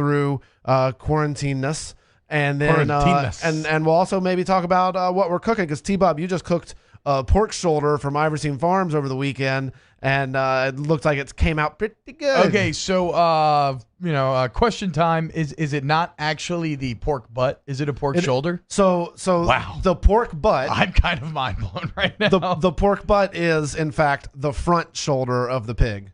through Quarantineness. And then and we'll also maybe talk about what we're cooking, because T-Bob, you just cooked pork shoulder from Iverstine Farms over the weekend, and it looked like it came out pretty good. Okay, so question time: is it not actually the pork butt? Is it a pork shoulder? So wow. The pork butt. I'm kind of mind blown right now. The pork butt is in fact the front shoulder of the pig.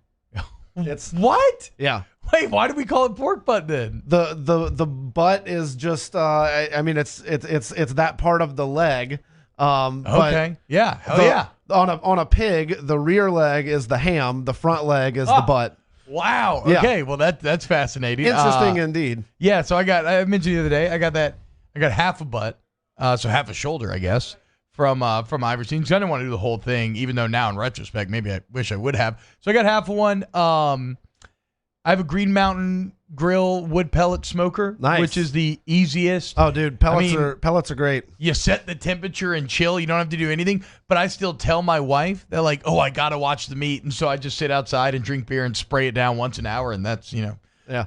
It's what? Yeah. Wait, why do we call it pork butt then? The butt is just I mean it's that part of the leg. Okay. Yeah. Hell yeah. On a pig, the rear leg is the ham, the front leg is the butt. Wow. Yeah. Okay. Well, that's fascinating. Interesting indeed. Yeah. So I mentioned the other day, I got half a butt, so half a shoulder, I guess, from Iverstine. I didn't want to do the whole thing, even though now in retrospect, maybe I wish I would have. So I got half of one. I have a Green Mountain Grill wood pellet smoker, which is the easiest. Oh, dude, pellets are great. You set the temperature and chill. You don't have to do anything. But I still tell my wife, they're like, "Oh, I gotta watch the meat," and so I just sit outside and drink beer and spray it down once an hour, and that's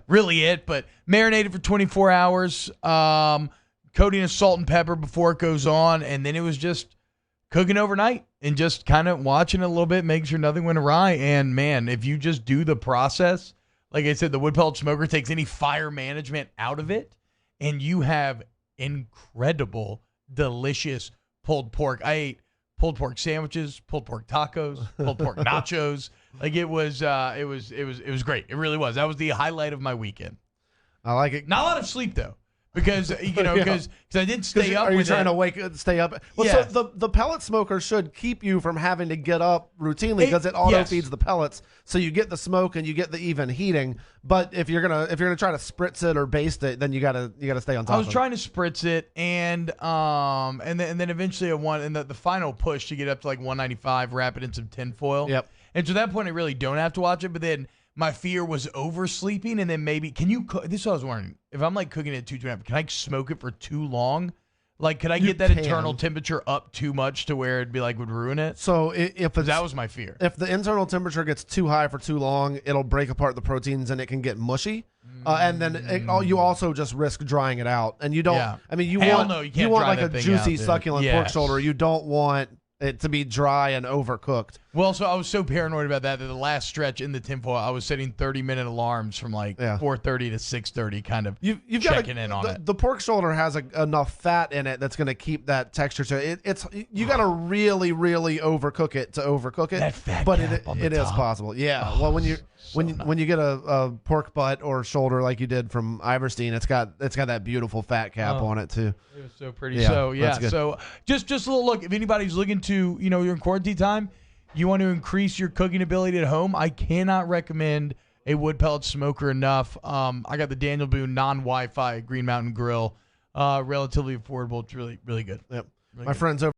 really it. But marinated for 24 hours, coating of salt and pepper before it goes on, and then it was just cooking overnight and just kind of watching it a little bit, making sure nothing went awry. And man, if you just do the process. Like I said, the wood pellet smoker takes any fire management out of it, and you have incredible, delicious pulled pork. I ate pulled pork sandwiches, pulled pork tacos, pulled pork nachos. Like it was great. It really was. That was the highlight of my weekend. I like it. Not a lot of sleep though. Because because I did stay up. Are you trying to stay up? Well, yeah. So the pellet smoker should keep you from having to get up routinely because it auto feeds the pellets, so you get the smoke and you get the even heating. But if you're gonna try to spritz it or baste it, then you gotta stay on top. I was trying to spritz it and then eventually I won and the final push to get up to like 195, wrap it in some tinfoil. Yep. And to that point, I really don't have to watch it, but then. My fear was oversleeping, and then maybe can you cook? This is what I was wondering. If I'm like cooking it at 200, can I smoke it for too long? Like, could I get that internal temperature up too much to where it'd be like would ruin it? So that was my fear. If the internal temperature gets too high for too long, it'll break apart the proteins and it can get mushy. And then you also just risk drying it out. And you don't. Yeah. I mean, you want like a juicy, succulent pork shoulder. You don't want it to be dry and overcooked. Well, so I was so paranoid about that the last stretch in the tinfoil, I was setting 30-minute alarms from like 4:30 to 6:30, kind of you've checking in on it. The pork shoulder has enough fat in it that's going to keep that texture. So you got to really, really overcook it to overcook it. That fat but cap on the it is top. possible. Yeah. Well, when you get a pork butt or shoulder like you did from Iverstine, it's got that beautiful fat cap on it too. It was so pretty. Yeah, so just a little look. If anybody's looking to, you're in quarantine time, you want to increase your cooking ability at home, I cannot recommend a wood pellet smoker enough. I got the Daniel Boone non-Wi-Fi Green Mountain Grill, relatively affordable. It's really, really good. Yep. Really My good. friends over